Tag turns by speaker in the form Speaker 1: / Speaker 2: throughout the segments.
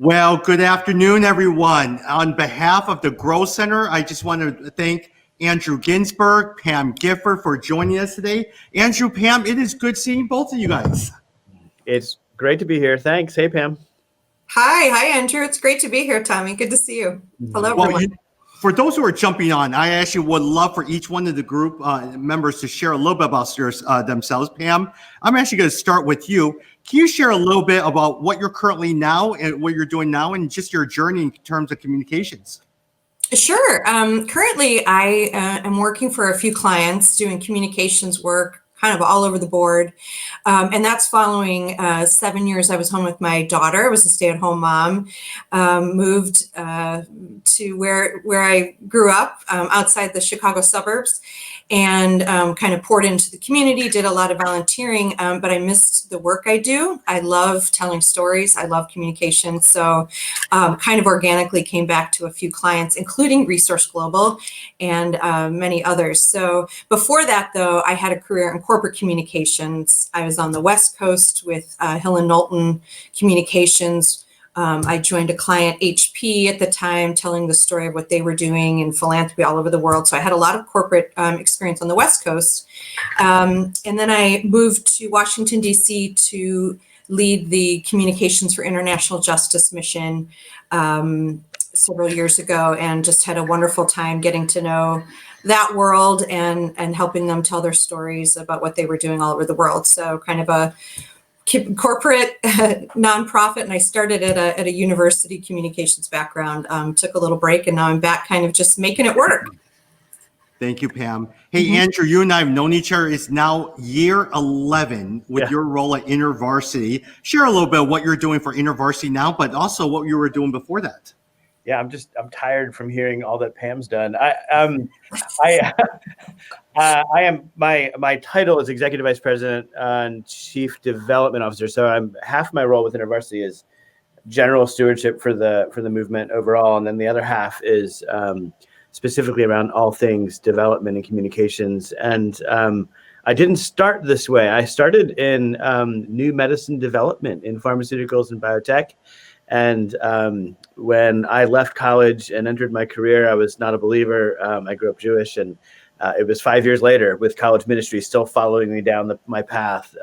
Speaker 1: Well, good afternoon, everyone. On behalf of the Growth Center, I just want to thank Andrew Ginsberg, Pam Gifford for joining us today. Andrew, Pam, it is good seeing both of you guys.
Speaker 2: It's great to be here. Thanks. Hey, Pam.
Speaker 3: Hi, Andrew. It's great to be here, Tommy. Good to see you. Hello, everyone.
Speaker 1: For those who are jumping on, I actually would love for each one of the group members to share a little bit about themselves. Pam, I'm actually going to start with you. Can you share a little bit about what you're currently now and what you're doing now and just your journey in terms of communications?
Speaker 3: Sure. Currently, I am working for a few clients doing communications work kind of all over the board. And that's following 7 years I was home with my daughter. I was a stay-at-home mom, moved to where I grew up outside the Chicago suburbs, and kind of poured into the community, did a lot of volunteering, but I missed the work I do. I love telling stories. I love communication. So kind of organically came back to a few clients, including Resource Global and many others. So before that, though, I had a career in corporate communications. I was on the West Coast with Hill and Knowlton Communications. I joined a client, HP, at the time, telling the story of what they were doing in philanthropy all over the world. So I had a lot of corporate experience on the West Coast. And then I moved to Washington, D.C. to lead the Communications for International Justice mission several years ago, and just had a wonderful time getting to know that world and helping them tell their stories about what they were doing all over the world. So kind of a corporate nonprofit, and I started at a university communications background, took a little break, and now I'm back kind of just making it work.
Speaker 1: Thank you, Pam. Hey, Andrew, you and I have known each other. It's now year 11 with your role at InterVarsity. Share a little bit of what you're doing for InterVarsity now, but also what you were doing before that.
Speaker 2: Yeah, I'm tired from hearing all that Pam's done. I am my title is Executive Vice President and Chief Development Officer. So I'm half my role with InterVarsity is general stewardship for the movement overall, and then the other half is specifically around all things development and communications. And I didn't start this way. I started in new medicine development in pharmaceuticals and biotech. And when I left college and entered my career, I was not a believer. I grew up Jewish, and it was 5 years later with college ministry still following me down my path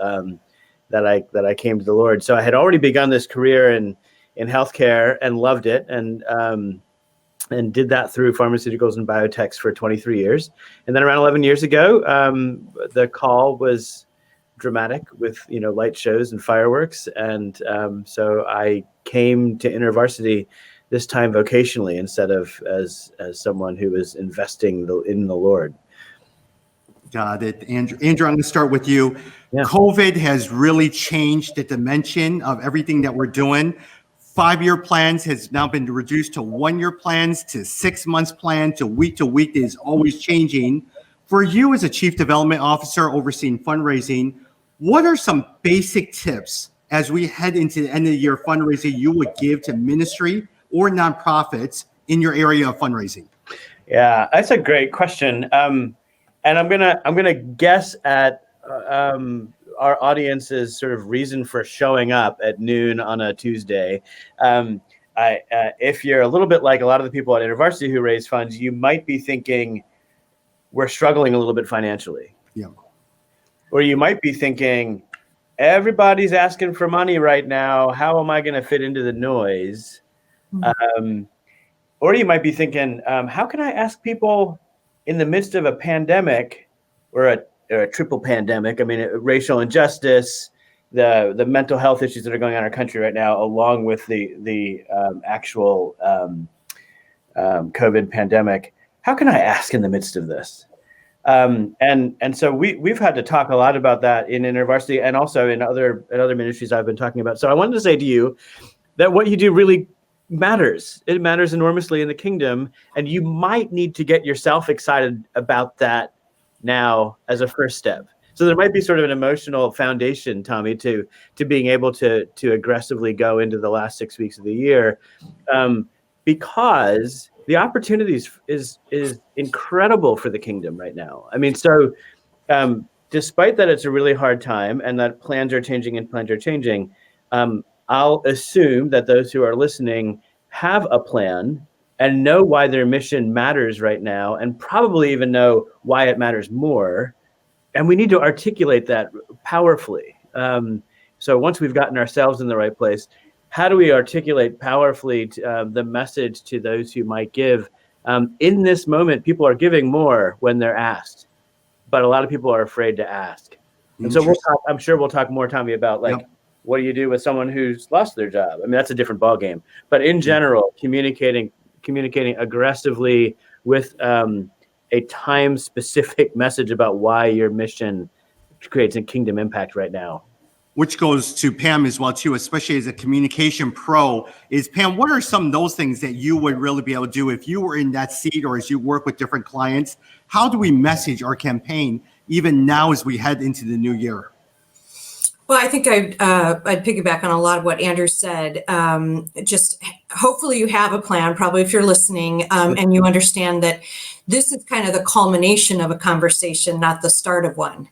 Speaker 2: that I came to the Lord. So I had already begun this career in healthcare and loved it, and did that through pharmaceuticals and biotechs for 23 years. And then around 11 years ago, the call was dramatic with light shows and fireworks, and so I came to InterVarsity this time vocationally instead of as someone who was investing in the Lord.
Speaker 1: Got it. Andrew, I'm going to start with you.
Speaker 2: Yeah.
Speaker 1: COVID has really changed the dimension of everything that we're doing. 5-year plans has now been reduced to 1-year plans, to 6 months plan, to week is always changing. For you as a Chief Development Officer overseeing fundraising, what are some basic tips as we head into the end of the year fundraising you would give to ministry or nonprofits in your area of fundraising?
Speaker 2: Yeah, that's a great question. And I'm gonna guess at our audience's sort of reason for showing up at noon on a Tuesday. If you're a little bit like a lot of the people at InterVarsity who raise funds, you might be thinking we're struggling a little bit financially.
Speaker 1: Yeah.
Speaker 2: Or you might be thinking, everybody's asking for money right now. How am I going to fit into the noise? Mm-hmm. Or you might be thinking, how can I ask people in the midst of a pandemic or a triple pandemic? I mean, racial injustice, the mental health issues that are going on in our country right now, along with the actual COVID pandemic. How can I ask in the midst of this? And so we've had to talk a lot about that in InterVarsity and also in other ministries I've been talking about. So I wanted to say to you that what you do really matters. It matters enormously in the kingdom, and you might need to get yourself excited about that now as a first step. So there might be sort of an emotional foundation, Tommy, to being able to aggressively go into the last 6 weeks of the year, because the opportunities is incredible for the kingdom right now. I mean, so despite that it's a really hard time and that plans are changing, I'll assume that those who are listening have a plan and know why their mission matters right now, and probably even know why it matters more. And we need to articulate that powerfully. So once we've gotten ourselves in the right place, how do we articulate powerfully the message to those who might give? In this moment, people are giving more when they're asked, but a lot of people are afraid to ask. And so I'm sure we'll talk more, Tommy, about what do you do with someone who's lost their job? I mean, that's a different ballgame. But in general, communicating aggressively with a time-specific message about why your mission creates a kingdom impact right now.
Speaker 1: Which goes to Pam as well, too, especially as a communication pro. Is Pam, what are some of those things that you would really be able to do if you were in that seat or as you work with different clients? How do we message our campaign even now as we head into the new year?
Speaker 3: Well, I think I'd piggyback on a lot of what Andrew said. Just hopefully you have a plan, probably if you're listening, and you understand that this is kind of the culmination of a conversation, not the start of one.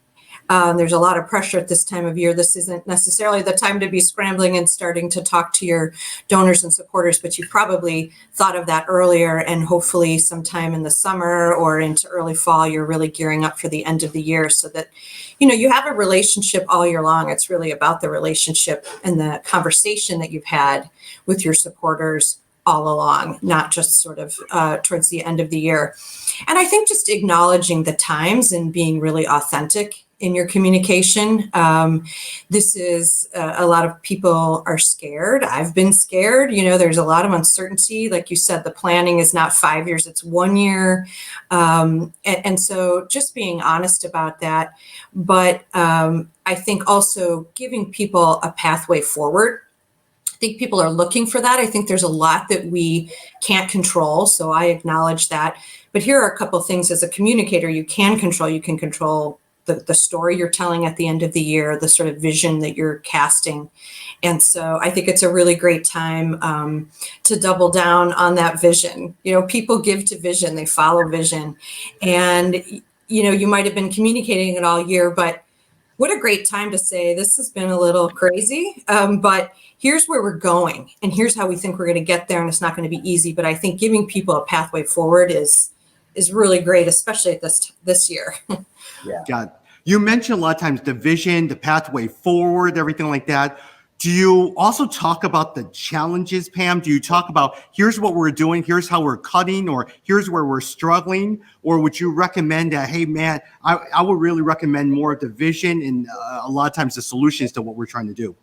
Speaker 3: There's a lot of pressure at this time of year. This isn't necessarily the time to be scrambling and starting to talk to your donors and supporters, but you probably thought of that earlier, and hopefully sometime in the summer or into early fall, you're really gearing up for the end of the year so that, you have a relationship all year long. It's really about the relationship and the conversation that you've had with your supporters all along, not just sort of towards the end of the year. And I think just acknowledging the times and being really authentic in your communication. This is a lot of people are scared. I've been scared. There's a lot of uncertainty. Like you said, the planning is not 5 years, it's 1 year. And so just being honest about that. But I think also giving people a pathway forward. I think people are looking for that. I think there's a lot that we can't control. So I acknowledge that. But here are a couple of things as a communicator you can control. You can control the story you're telling at the end of the year, the sort of vision that you're casting. And so I think it's a really great time to double down on that vision. People give to vision, they follow vision. And, you might have been communicating it all year, but what a great time to say, this has been a little crazy, but here's where we're going. And here's how we think we're going to get there. And it's not going to be easy, but I think giving people a pathway forward is really great, especially at this year.
Speaker 1: Yeah. Got it. You mentioned a lot of times the vision, the pathway forward, everything like that. Do you also talk about the challenges, Pam? Do you talk about here's what we're doing, here's how we're cutting, or here's where we're struggling? Or would you recommend that, hey, man, I would really recommend more of the vision and a lot of times the solutions to what we're trying to do?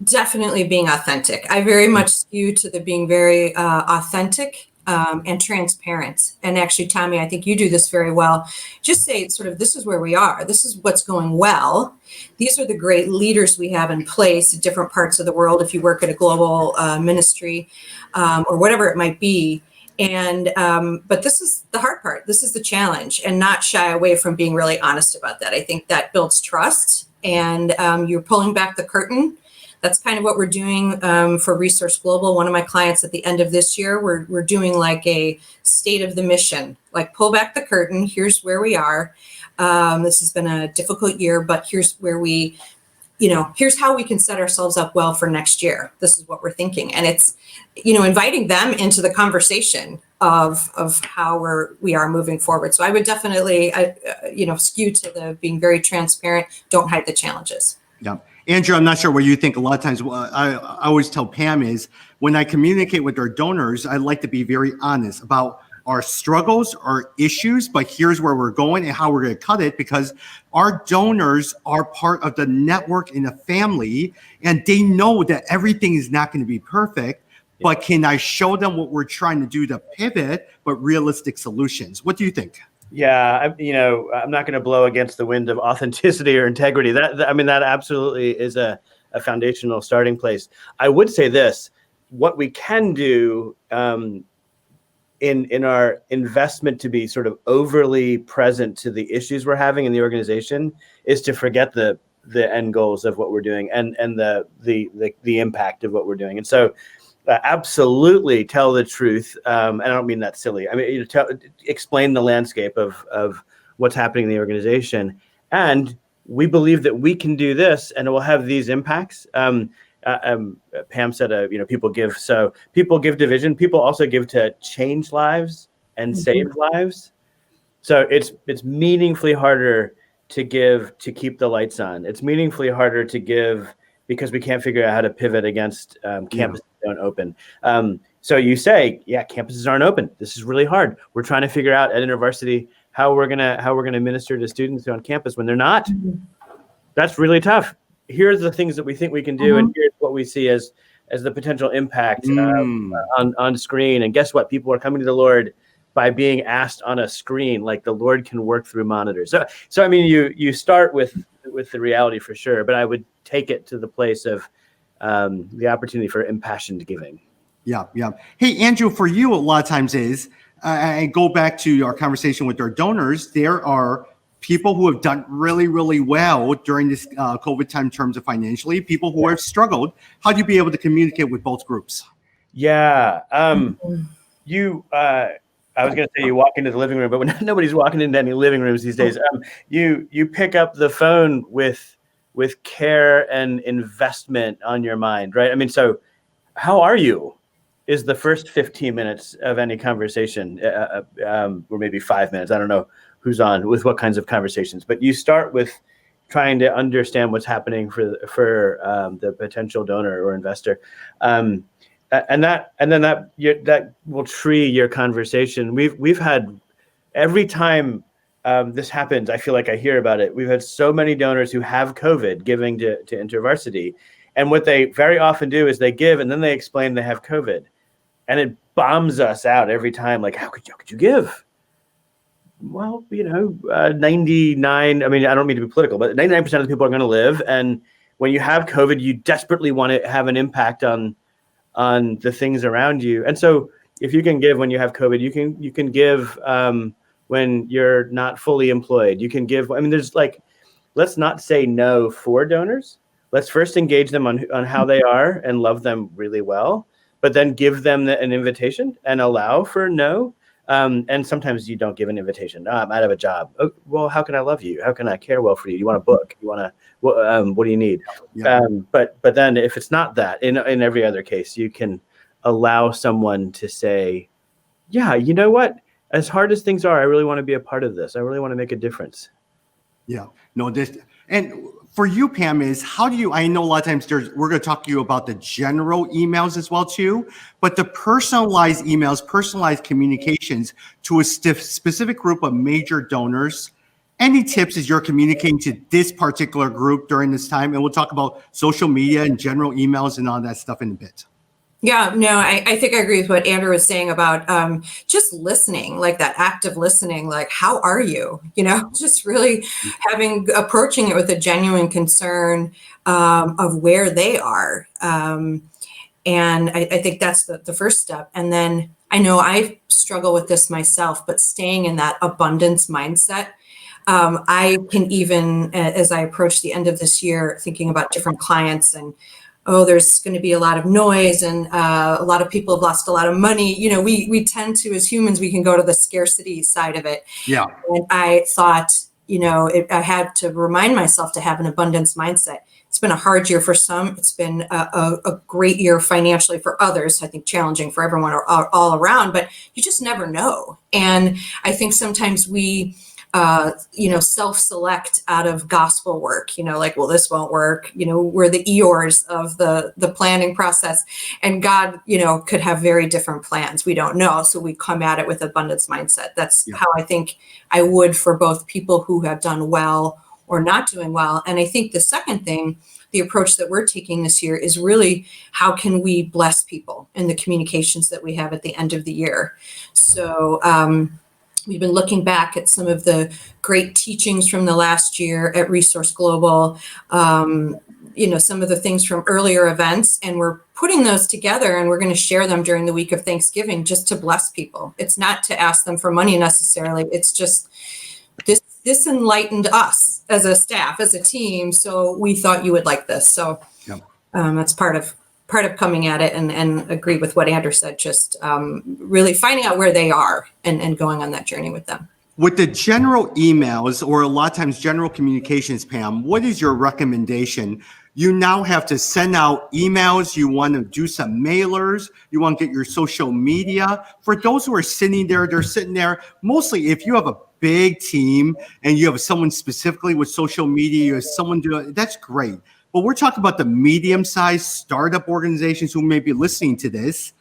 Speaker 3: Definitely being authentic. I very much skew to the being very authentic and transparent. And actually, Tommy, I think you do this very well. Just say sort of, this is where we are. This is what's going well. These are the great leaders we have in place in different parts of the world. If you work at a global ministry or whatever it might be. And but this is the hard part. This is the challenge, and not shy away from being really honest about that. I think that builds trust, and you're pulling back the curtain. That's kind of what we're doing for Resource Global. One of my clients at the end of this year, we're doing like a state of the mission, like pull back the curtain. Here's where we are. This has been a difficult year, but here's where here's how we can set ourselves up well for next year. This is what we're thinking. And it's, inviting them into the conversation of how we are moving forward. So I would definitely, skew to the being very transparent. Don't hide the challenges.
Speaker 1: Yeah. Andrew, I'm not sure what you think. A lot of times I always tell Pam is when I communicate with our donors, I like to be very honest about our struggles, our issues, but here's where we're going and how we're going to cut it, because our donors are part of the network and the family, and they know that everything is not going to be perfect. But can I show them what we're trying to do to pivot, but realistic solutions? What do you think?
Speaker 2: Yeah, I'm not going to blow against the wind of authenticity or integrity. That absolutely is a foundational starting place. I would say this: what we can do in our investment to be sort of overly present to the issues we're having in the organization is to forget the end goals of what we're doing and the impact of what we're doing. And so, absolutely tell the truth. And I don't mean that silly. I mean, explain the landscape of what's happening in the organization. And we believe that we can do this and it will have these impacts. Pam said, people give. So people give to vision. People also give to change lives and save lives. So it's meaningfully harder to give to keep the lights on. It's meaningfully harder to give because we can't figure out how to pivot against campuses don't open. So you say, campuses aren't open. This is really hard. We're trying to figure out at InterVarsity how we're gonna minister to students on campus when they're not. That's really tough. Here's the things that we think we can do, and here's what we see as the potential impact on screen. And guess what? People are coming to the Lord by being asked on a screen. Like, the Lord can work through monitors. So I mean, you start with the reality for sure, but I would take it to the place of the opportunity for impassioned giving.
Speaker 1: Yeah. Hey, Andrew, for you, a lot of times I go back to our conversation with our donors. There are people who have done really, really well during this COVID time in terms of financially, people who have struggled. How do you be able to communicate with both groups?
Speaker 2: Yeah. I was going to say you walk into the living room, but when nobody's walking into any living rooms these days, you pick up the phone with care and investment on your mind, right? I mean, so how are you is the first 15 minutes of any conversation, or maybe 5 minutes. I don't know who's on with what kinds of conversations, but you start with trying to understand what's happening for the potential donor or investor. And then that will tree your conversation. We've had, every time this happens, I feel like I hear about it. We've had so many donors who have COVID giving to InterVarsity, and what they very often do is they give and then they explain they have COVID, and it bombs us out every time. Like, how could you give? Well, 99. I mean, I don't mean to be political, but 99% of the people are going to live, and when you have COVID, you desperately want to have an impact on the things around you. And so if you can give when you have COVID, you can give when you're not fully employed. You can give, I mean, there's like, let's not say no for donors. Let's first engage them on how they are and love them really well, but then give them an invitation and allow for no. And sometimes you don't give an invitation. Oh, I'm out of a job. Oh, well, how can I love you? How can I care well for you? You want a book? You want to, what do you need? Yeah. But then if it's not that, in every other case, you can allow someone to say, yeah, you know what? As hard as things are, I really want to be a part of this. I really want to make a difference.
Speaker 1: Yeah, no, and for you, Pam, is how do you, I know a lot of times we're going to talk to you about the general emails as well too, but the personalized emails, personalized communications to a specific group of major donors. Any tips as you're communicating to this particular group during this time? And we'll talk about social media and general emails and all that stuff in a bit.
Speaker 3: Yeah, no, I think I agree with what Andrew was saying about just listening, like that active listening, like, how are you? Just really approaching it with a genuine concern of where they are. And I think that's the first step. And then I know I struggle with this myself, but staying in that abundance mindset. I can even, as I approach the end of this year, thinking about different clients and, there's going to be a lot of noise and a lot of people have lost a lot of money. We tend to, as humans, we can go to the scarcity side of it.
Speaker 1: Yeah.
Speaker 3: And I thought, I had to remind myself to have an abundance mindset. It's been a hard year for some. It's been a great year financially for others. I think challenging for everyone all around, but you just never know. And I think sometimes we self-select out of gospel work, like, well, this won't work. We're the Eeyores of the planning process, and God, could have very different plans. We don't know. So we come at it with abundance mindset. That's how I think I would for both people who have done well or not doing well. And I think the second thing, the approach that we're taking this year is really how can we bless people in the communications that we have at the end of the year. So, we've been looking back at some of the great teachings from the last year at Resource Global, some of the things from earlier events, and we're putting those together and we're going to share them during the week of Thanksgiving just to bless people. It's not to ask them for money necessarily. It's just this enlightened us as a staff, as a team. So we thought you would like this. So that's part of coming at it and agree with what Andrew said, just really finding out where they are and going on that journey with them.
Speaker 1: With the general emails or a lot of times general communications, Pam, what is your recommendation? You now have to send out emails. You want to do some mailers. You want to get your social media. For those who are sitting there, they're sitting there. Mostly if you have a big team and you have someone specifically with social media, you have someone doing, that's great. But we're talking about the medium-sized startup organizations who may be listening to this.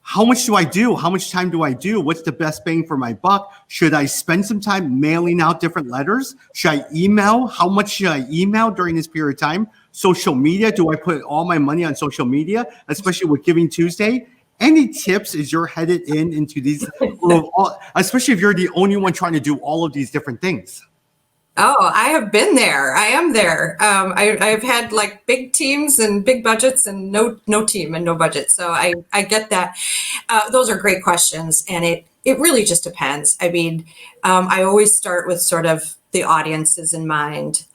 Speaker 1: How much do I do? How much time do I do? What's the best bang for my buck? Should I spend some time mailing out different letters? Should I email? How much should I email during this period of time? Social media, do I put all my money on social media, especially with Giving Tuesday? Any tips as you're headed into these, especially if you're the only one trying to do all of these different things?
Speaker 3: Oh, I have been there. I am there. I've had like big teams and big budgets and no team and no budget. So I get that. Those are great questions. And it really just depends. I mean, I always start with sort of the audiences in mind.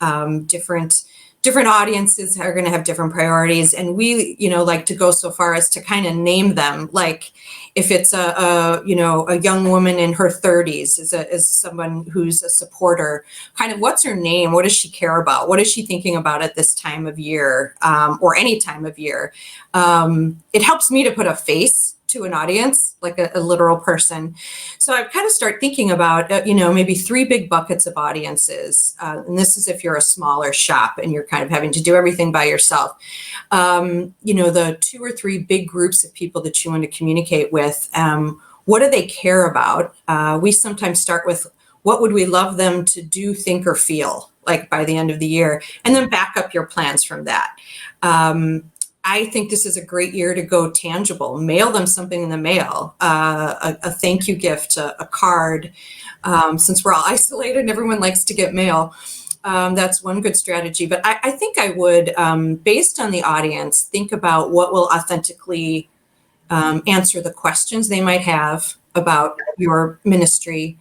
Speaker 3: Different audiences are going to have different priorities. And we, like to go so far as to kind of name them. Like if it's a young woman in her 30s is someone who's a supporter, kind of what's her name? What does she care about? What is she thinking about at this time of year, or any time of year? It helps me to put a face to an audience, like a literal person. So I kind of start thinking about, maybe 3 big buckets of audiences. And this is if you're a smaller shop and you're kind of having to do everything by yourself. The 2 or 3 big groups of people that you want to communicate with. What do they care about? We sometimes start with what would we love them to do, think, or feel like by the end of the year, and then back up your plans from that. I think this is a great year to go tangible. Mail them something in the mail, a thank you gift, a card. Since we're all isolated and everyone likes to get mail, that's one good strategy. But I think I would, based on the audience, think about what will authentically answer the questions they might have about your ministry.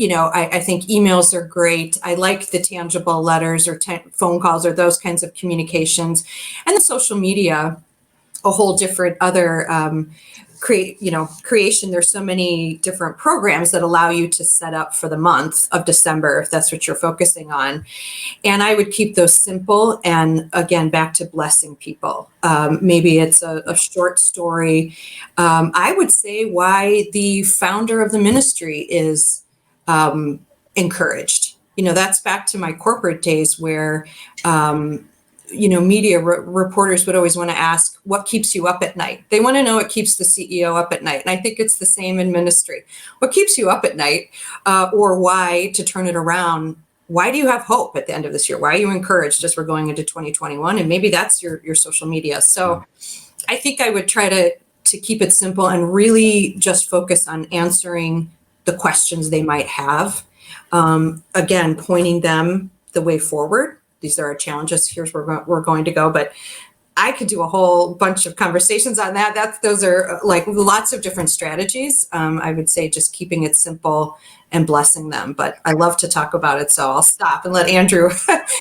Speaker 3: I think emails are great. I like the tangible letters or phone calls or those kinds of communications, and the social media, a whole different other creation. There's so many different programs that allow you to set up for the month of December, if that's what you're focusing on. And I would keep those simple. And again, back to blessing people. Maybe it's a short story. I would say why the founder of the ministry is encouraged. That's back to my corporate days where, media reporters would always want to ask, what keeps you up at night? They want to know what keeps the CEO up at night. And I think it's the same in ministry. What keeps you up at night, or why, to turn it around, why do you have hope at the end of this year? Why are you encouraged as we're going into 2021? And maybe that's your social media. So I think I would try to keep it simple and really just focus on answering the questions they might have. Again, pointing them the way forward. These are our challenges. Here's where we're going to go. But I could do a whole bunch of conversations on that. Those are like lots of different strategies. I would say just keeping it simple and blessing them. But I love to talk about it, so I'll stop and let Andrew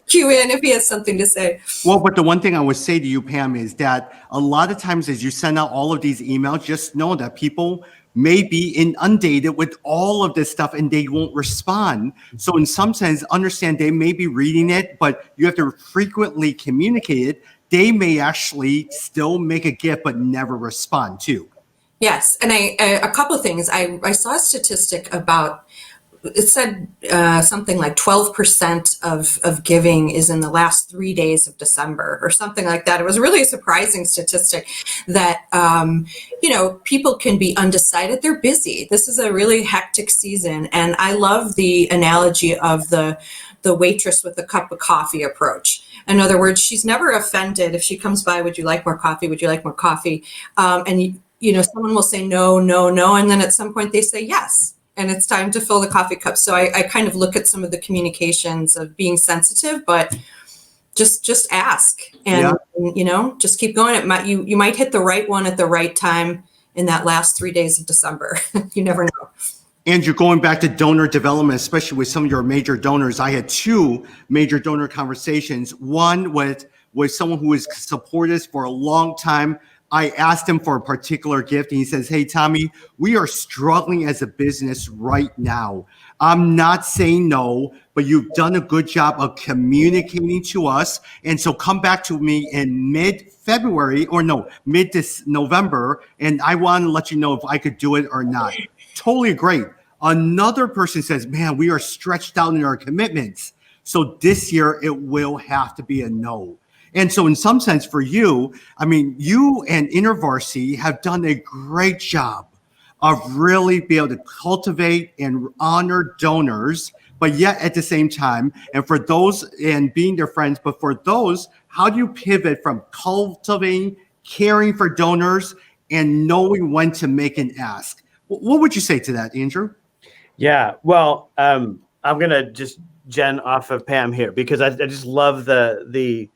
Speaker 3: cue in if he has something to say.
Speaker 1: Well, but the one thing I would say to you, Pam, is that a lot of times as you send out all of these emails, just know that people may be inundated with all of this stuff and they won't respond. So in some sense, understand they may be reading it, but you have to frequently communicate it. They may actually still make a gift, but never respond too.
Speaker 3: Yes. And a couple of things. I saw a statistic about, it said something like 12% of giving is in the last 3 days of December or something like that. It was really a surprising statistic that, people can be undecided. They're busy. This is a really hectic season. And I love the analogy of the waitress with the cup of coffee approach. In other words, she's never offended if she comes by, would you like more coffee? Would you like more coffee? And someone will say no, no, no. And then at some point they say yes. And it's time to fill the coffee cup. So I kind of look at some of the communications of being sensitive, but just ask and, just keep going. You might hit the right one at the right time in that last 3 days of December. You never know.
Speaker 1: Andrew, going back to donor development, especially with some of your major donors, I had 2 major donor conversations. One with someone who has supported us for a long time, I asked him for a particular gift, and he says, "Hey, Tommy, we are struggling as a business right now. I'm not saying no, but you've done a good job of communicating to us. And so come back to me in mid-February, or no, mid this November, and I want to let you know if I could do it or not." Totally great. Another person says, "Man, we are stretched out in our commitments. So this year it will have to be a no." And so in some sense for you, I mean, you and InterVarsity have done a great job of really be able to cultivate and honor donors, but yet at the same time, and for those and being their friends, but for those, how do you pivot from cultivating, caring for donors, and knowing when to make an ask? What would you say to that, Andrew?
Speaker 2: Yeah, well, I'm gonna just gen off of Pam here because I just love the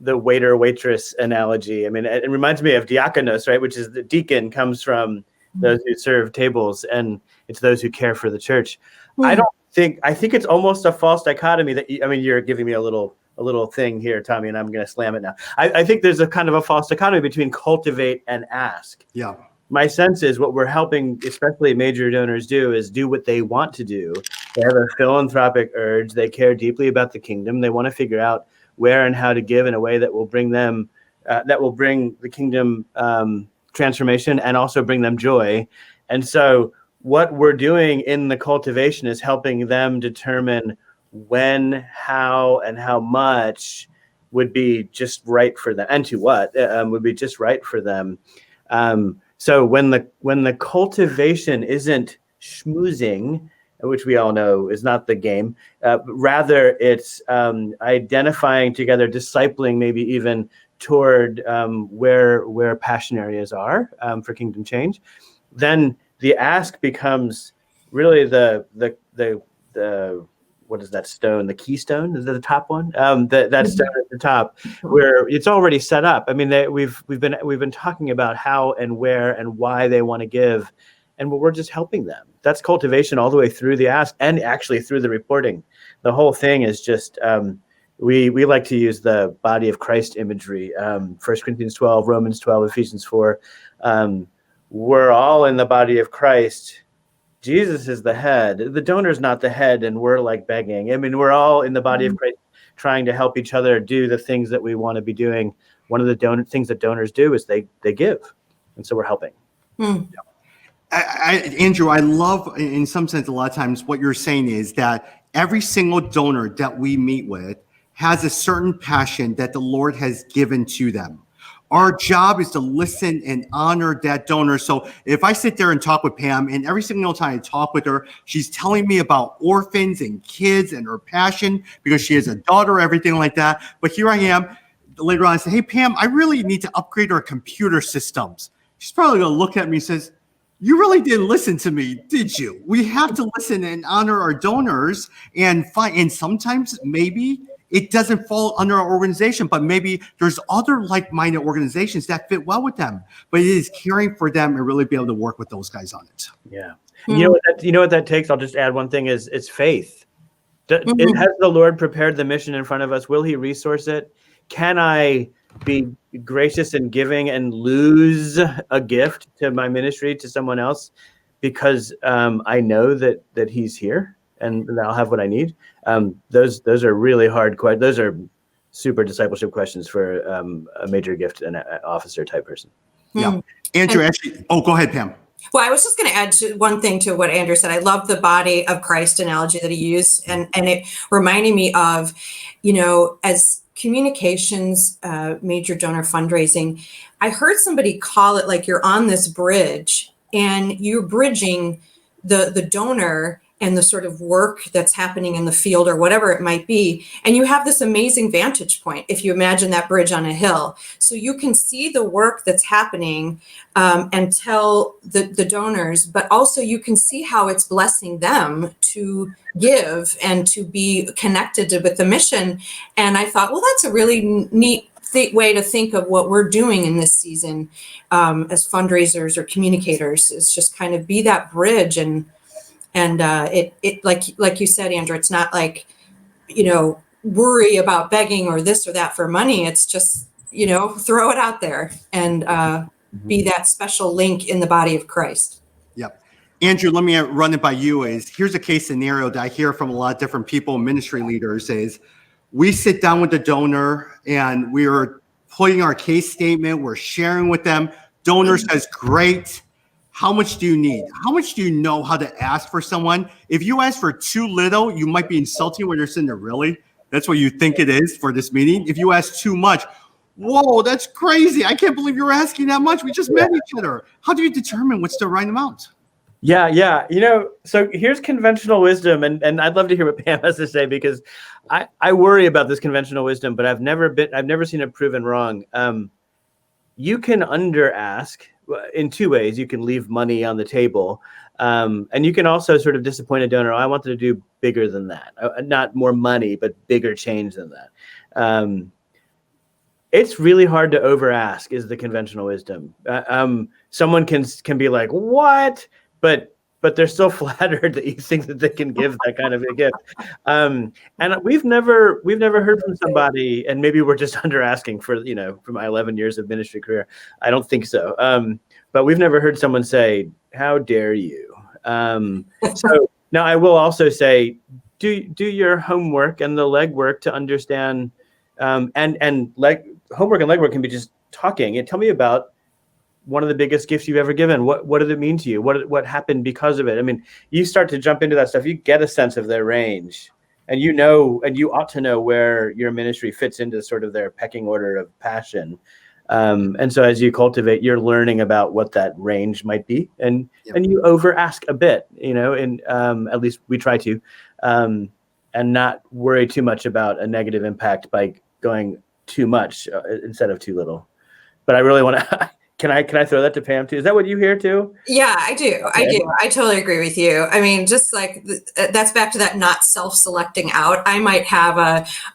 Speaker 2: waiter waitress analogy. I mean, it reminds me of diakonos, right? Which is the deacon comes from those who serve tables, and it's those who care for the church. I think it's almost a false dichotomy that you're giving me a little thing here, Tommy, and I'm going to slam it now. I think there's a kind of a false dichotomy between cultivate and ask.
Speaker 1: Yeah.
Speaker 2: My sense is what we're helping, especially major donors, do is do what they want to do. They have a philanthropic urge. They care deeply about the kingdom. They want to figure out where and how to give in a way that will bring them, that will bring the kingdom transformation and also bring them joy. And so what we're doing in the cultivation is helping them determine when, how, and how much would be just right for them, and to what would be just right for them. So when the cultivation isn't schmoozing, which we all know is not the game, rather it's identifying together, discipling, maybe even toward where passion areas are for kingdom change, then the ask becomes really the what is that stone? The keystone? Is that the top one? That stone at the top, where it's already set up. I mean, we've been talking about how and where and why they want to give, and we're just helping them. That's cultivation all the way through the ask and actually through the reporting. The whole thing is just we like to use the body of Christ imagery. 1 Corinthians 12, Romans 12, Ephesians 4. We're all in the body of Christ. Jesus is the head. The donor's not the head, and we're like begging. I mean, we're all in the body of Christ trying to help each other do the things that we want to be doing. One of the things that donors do is they give. And so we're helping.
Speaker 1: Andrew, I love, in some sense, a lot of times what you're saying is that every single donor that we meet with has a certain passion that the Lord has given to them. Our job is to listen and honor that donor. So if I sit there and talk with Pam, and every single time I talk with her, she's telling me about orphans and kids and her passion because she has a daughter, everything like that. But here I am later on, I say, "Hey, Pam, I really need to upgrade our computer systems." She's probably going to look at me and says, "You really didn't listen to me, did you?" We have to listen and honor our donors and find, and sometimes maybe it doesn't fall under our organization, but maybe there's other like-minded organizations that fit well with them. But it is caring for them and really be able to work with those guys on it.
Speaker 2: Yeah. You know what that takes? I'll just add one thing is it's faith. Has the Lord prepared the mission in front of us? Will he resource it? Can I be gracious and giving and lose a gift to my ministry to someone else because I know that he's here and that I'll have what I need? Those are really hard questions. Those are super discipleship questions for a major gift and officer type person.
Speaker 1: Yeah. Andrew, actually, go ahead, Pam.
Speaker 3: Well, I was just going to add one thing to what Andrew said. I love the body of Christ analogy that he used, and it reminded me of, as communications, major donor fundraising, I heard somebody call it like you're on this bridge and you're bridging the donor and the sort of work that's happening in the field or whatever it might be. And you have this amazing vantage point, if you imagine that bridge on a hill. So you can see the work that's happening and tell the donors, but also you can see how it's blessing them to give and to be connected with the mission. And I thought, well, that's a really neat way to think of what we're doing in this season as fundraisers or communicators, is just kind of be that bridge. And it like you said, Andrew, it's not like, worry about begging or this or that for money. It's just throw it out there and be that special link in the body of Christ.
Speaker 1: Yep. Andrew, let me run it by you. Here's a case scenario that I hear from a lot of different people, ministry leaders, is we sit down with the donor and we're putting our case statement, we're sharing with them. Donor says, great. How much do you need? How much do you know how to ask for someone? If you ask for too little, you might be insulting when you're sitting there, really? That's what you think it is for this meeting? If you ask too much, whoa, that's crazy. I can't believe you're asking that much. We just met each other. How do you determine what's the right amount?
Speaker 2: Yeah. So here's conventional wisdom, and I'd love to hear what Pam has to say, because I worry about this conventional wisdom, but I've never seen it proven wrong. You can under ask in two ways. You can leave money on the table, and you can also sort of disappoint a donor. I wanted to do bigger than that, not more money, but bigger change than that. It's really hard to over ask is the conventional wisdom. Someone can be like, what? But they're still flattered that you think that they can give that kind of a gift. And we've never heard from somebody, and maybe we're just under asking for my 11 years of ministry career. I don't think so. But we've never heard someone say, "How dare you?" So now I will also say, do your homework and the legwork to understand. Homework and legwork can be just talking. And tell me about one of the biggest gifts you've ever given. What did it mean to you? What happened because of it? I mean, you start to jump into that stuff, you get a sense of their range, and you ought to know where your ministry fits into sort of their pecking order of passion. And so as you cultivate, you're learning about what that range might be, and you over ask a bit, and at least we try to, and not worry too much about a negative impact by going too much instead of too little. But I really want to. Can I throw that to Pam too? Is that what you hear too?
Speaker 3: Yeah, I do.
Speaker 2: Okay.
Speaker 3: I totally agree with you. I mean, just like that's back to that not self-selecting out. I might have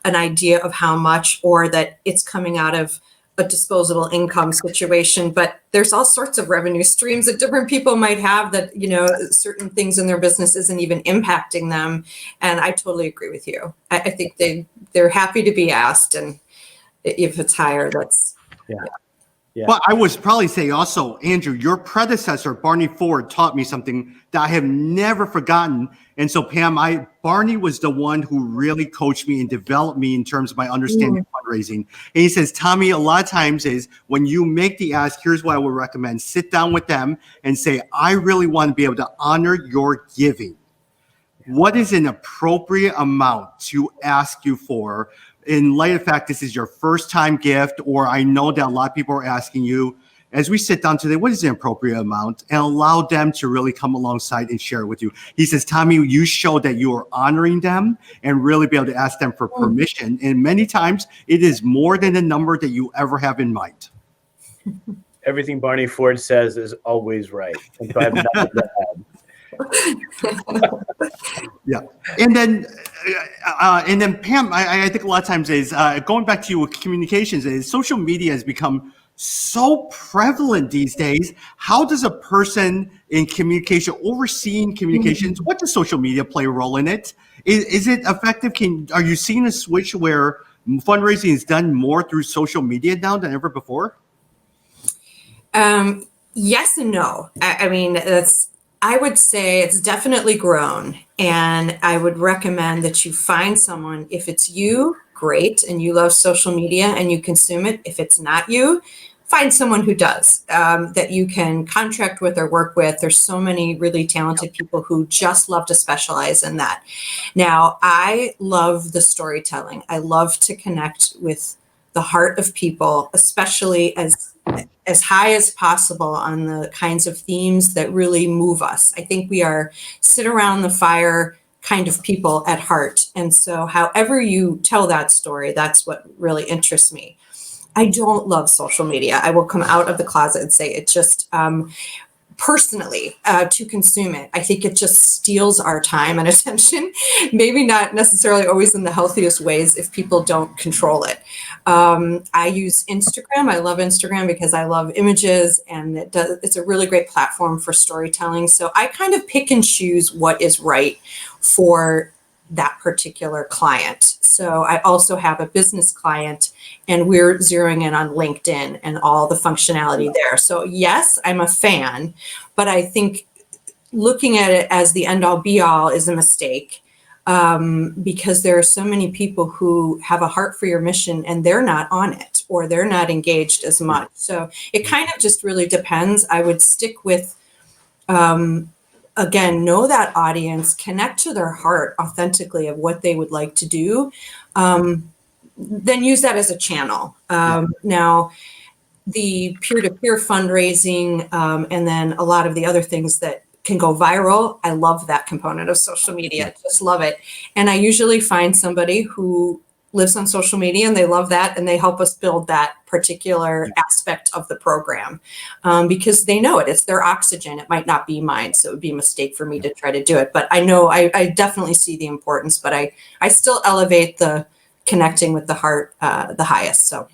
Speaker 3: an idea of how much, or that it's coming out of a disposable income situation, but there's all sorts of revenue streams that different people might have that, certain things in their business isn't even impacting them. And I totally agree with you. I think they're happy to be asked. And if it's higher, that's,
Speaker 2: Yeah.
Speaker 1: But I would probably say also, Andrew, your predecessor, Barney Ford, taught me something that I have never forgotten. And so, Pam, Barney was the one who really coached me and developed me in terms of my understanding of fundraising. And he says, Tommy, a lot of times is when you make the ask, here's what I would recommend. Sit down with them and say, I really want to be able to honor your giving. What is an appropriate amount to ask you for? In light of the fact this is your first time gift, or I know that a lot of people are asking you, as we sit down today, what is the appropriate amount? And allow them to really come alongside and share it with you. He says, Tommy, you show that you are honoring them and really be able to ask them for permission. And many times it is more than the number that you ever have in mind.
Speaker 2: Everything Barney Ford says is always right. And so I have nothing to add.
Speaker 1: Yeah. And then Pam, I think a lot of times is going back to you with communications, is social media has become so prevalent these days. How does a person in communication, overseeing communications, what does social media play a role in it? Is it effective? Are you seeing a switch where fundraising is done more through social media now than ever before?
Speaker 3: Yes and no. I mean, I would say it's definitely grown, and I would recommend that you find someone. If it's you, great, and you love social media and you consume it. If it's not you, find someone who does, that you can contract with or work with. There's so many really talented people who just love to specialize in that. Now, I love the storytelling. I love to connect with the heart of people, especially as high as possible on the kinds of themes that really move us. I think we are sit around the fire kind of people at heart. And so however you tell that story, that's what really interests me. I don't love social media. I will come out of the closet and say it just, personally, to consume it. I think it just steals our time and attention, maybe not necessarily always in the healthiest ways if people don't control it. I use Instagram. I love Instagram because I love images, and it's a really great platform for storytelling. So I kind of pick and choose what is right for that particular client. So I also have a business client, and we're zeroing in on LinkedIn and all the functionality there. So yes, I'm a fan, but I think looking at it as the end all be all is a mistake, because there are so many people who have a heart for your mission and they're not on it, or they're not engaged as much. So it kind of just really depends. I would stick with, again, know that audience, connect to their heart authentically of what they would like to do, then use that as a channel. Now, the peer-to-peer fundraising, and then a lot of the other things that can go viral, I love that component of social media. Just love it. And I usually find somebody who lives on social media and they love that, and they help us build that particular aspect of the program, because they know it. It's their oxygen. It might not be mine, so it would be a mistake for me to try to do it. But I know I definitely see the importance, but I still elevate the connecting with the heart the highest. So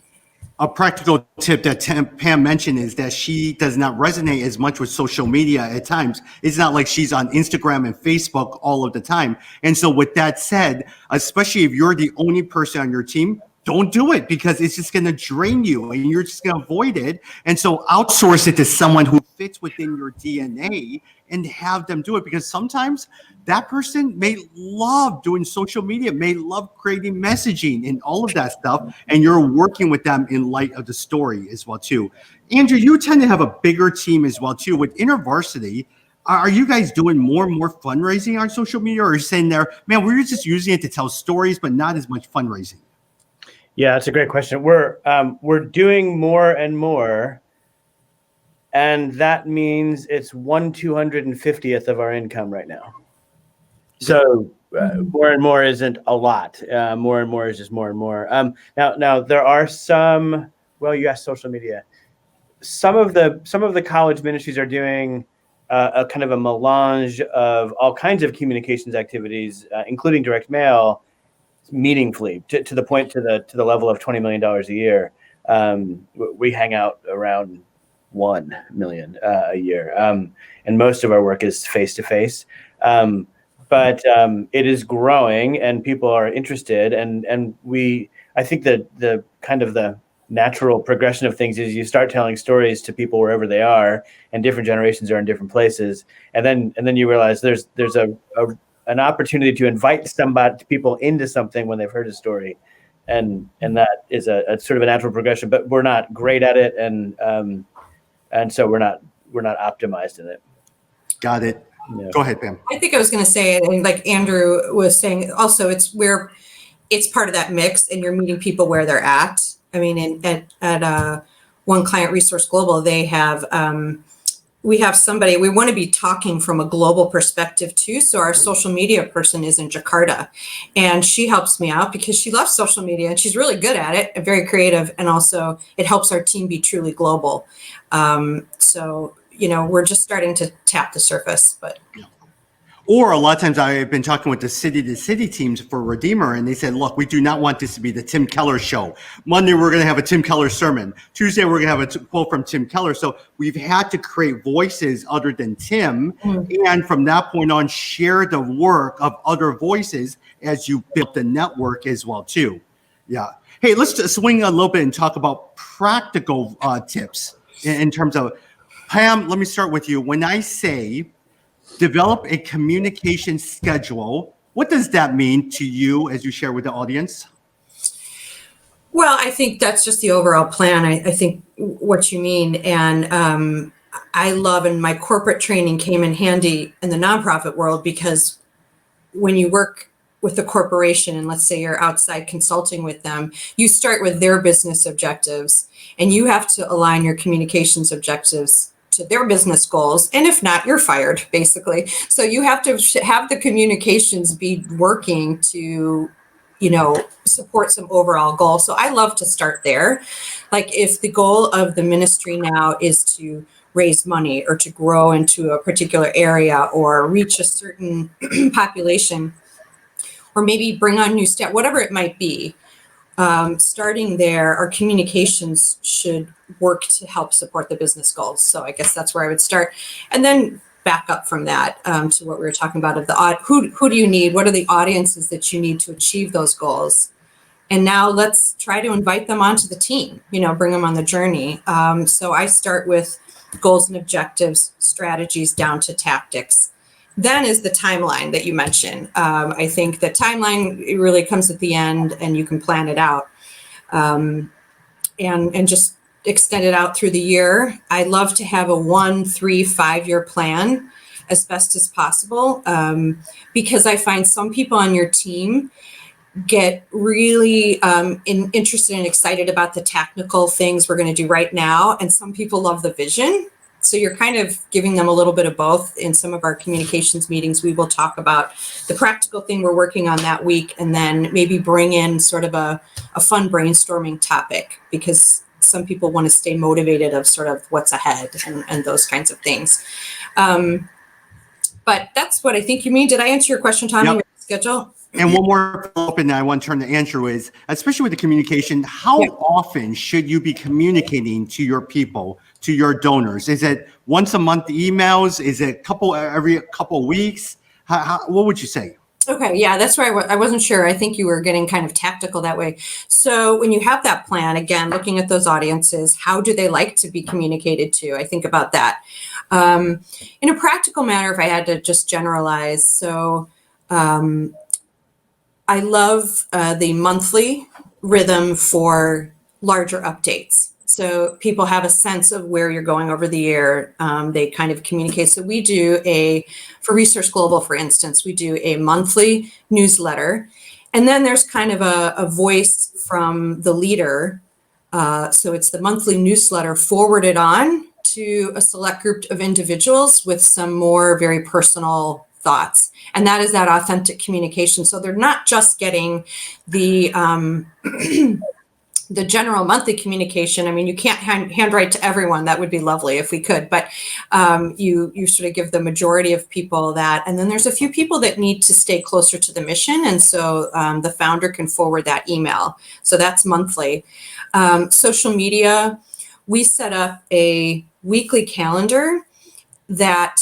Speaker 1: a practical tip that Pam mentioned is that she does not resonate as much with social media at times. It's not like she's on Instagram and Facebook all of the time. And so with that said, especially if you're the only person on your team, don't do it, because it's just going to drain you and you're just going to avoid it. And so outsource it to someone who fits within your DNA and have them do it, because sometimes that person may love doing social media, may love creating messaging and all of that stuff, and you're working with them in light of the story as well too. Andrew, you tend to have a bigger team as well too. With InterVarsity, are you guys doing more and more fundraising on social media, or are you saying there, man, we're just using it to tell stories, but not as much fundraising?
Speaker 2: Yeah, that's a great question. We're doing more and more, and that means it's 1/250th of our income right now. So more and more isn't a lot. More and more is just more and more. Now there are some. Well, you asked social media. Some of the college ministries are doing a kind of a melange of all kinds of communications activities, including direct mail, meaningfully to the point to the level of $20 million a year. We hang out around 1 million a year, and most of our work is face to face. But it is growing, and people are interested, and I think that the kind of the natural progression of things is you start telling stories to people wherever they are, and different generations are in different places, and then you realize there's an opportunity to invite people into something when they've heard a story, and that is a sort of a natural progression. But we're not great at it, and so we're not optimized in it.
Speaker 1: Got it. Yeah. Go ahead, Pam.
Speaker 3: I think I was going to say, and like Andrew was saying, also it's part of that mix, and you're meeting people where they're at. I mean, at One Client Resource Global, they have. We have somebody, we want to be talking from a global perspective too. So our social media person is in Jakarta, and she helps me out because she loves social media and she's really good at it and very creative. And also it helps our team be truly global. So, we're just starting to tap the surface, but.
Speaker 1: Or a lot of times I've been talking with the city-to-city teams for Redeemer, and they said, look, we do not want this to be the Tim Keller show. Monday, we're going to have a Tim Keller sermon. Tuesday, we're going to have a quote from Tim Keller. So we've had to create voices other than Tim. Mm-hmm. And from that point on, share the work of other voices as you build the network as well, too. Yeah. Hey, let's just swing a little bit and talk about practical tips in terms of, Pam, let me start with you. When I say develop a communication schedule, what does that mean to you as you share with the audience?
Speaker 3: Well, I think that's just the overall plan. I think what you mean. And I love, and my corporate training came in handy in the nonprofit world, because when you work with a corporation, and let's say you're outside consulting with them, you start with their business objectives, and you have to align your communications objectives to their business goals. And if not, you're fired, basically. So you have to have the communications be working to, support some overall goal. So I love to start there. Like if the goal of the ministry now is to raise money or to grow into a particular area or reach a certain population, or maybe bring on new staff, whatever it might be, starting there, our communications should work to help support the business goals. So I guess that's where I would start. And then back up from that to what we were talking about of the who do you need? What are the audiences that you need to achieve those goals? And now let's try to invite them onto the team, bring them on the journey. So I start with goals and objectives, strategies down to tactics. Then is the timeline that you mentioned. I think the timeline it really comes at the end and you can plan it out and just extend it out through the year. I love to have a 1, 3, 5-year plan as best as possible because I find some people on your team get really interested and excited about the technical things we're going to do right now. And some people love the vision. So you're kind of giving them a little bit of both. In some of our communications meetings, we will talk about the practical thing we're working on that week, and then maybe bring in sort of a fun brainstorming topic because some people want to stay motivated of sort of what's ahead and those kinds of things. But that's what I think you mean. Did I answer your question, Tommy, with the schedule?
Speaker 1: And one more follow-up, and I want to turn to Andrew is, especially with the communication, how often should you be communicating to your people, to your donors? Is it once a month emails? Is it every couple of weeks? What would you say?
Speaker 3: Okay, yeah, that's why I wasn't sure. I think you were getting kind of tactical that way. So when you have that plan, again, looking at those audiences, how do they like to be communicated to? I think about that. In a practical manner, if I had to just generalize, so I love the monthly rhythm for larger updates. So people have a sense of where you're going over the year. They kind of communicate. So we do for Research Global, for instance, we do a monthly newsletter. And then there's kind of a voice from the leader. So it's the monthly newsletter forwarded on to a select group of individuals with some more very personal thoughts. And that is that authentic communication. So they're not just getting the the general monthly communication. I mean, you can't handwrite to everyone. That would be lovely if we could, but you sort of give the majority of people that. And then there's a few people that need to stay closer to the mission. And so the founder can forward that email. So that's monthly. Social media, we set up a weekly calendar that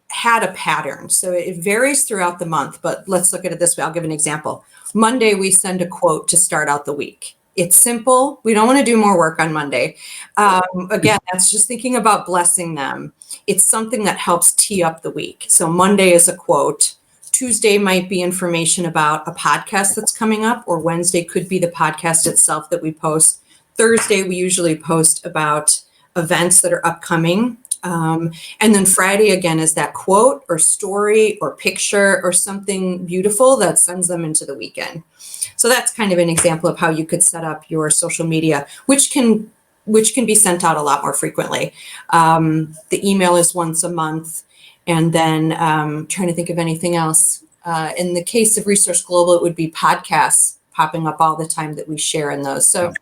Speaker 3: had a pattern. So it varies throughout the month, but let's look at it this way. I'll give an example. Monday, we send a quote to start out the week. It's simple. We don't want to do more work on Monday. Again, that's just thinking about blessing them. It's something that helps tee up the week. So Monday is a quote. Tuesday might be information about a podcast that's coming up, or Wednesday could be the podcast itself that we post. Thursday, we usually post about events that are upcoming. And then Friday, again, is that quote or story or picture or something beautiful that sends them into the weekend. So that's kind of an example of how you could set up your social media, which can be sent out a lot more frequently. The email is once a month. And then trying to think of anything else. In the case of Research Global, it would be podcasts popping up all the time that we share in those. So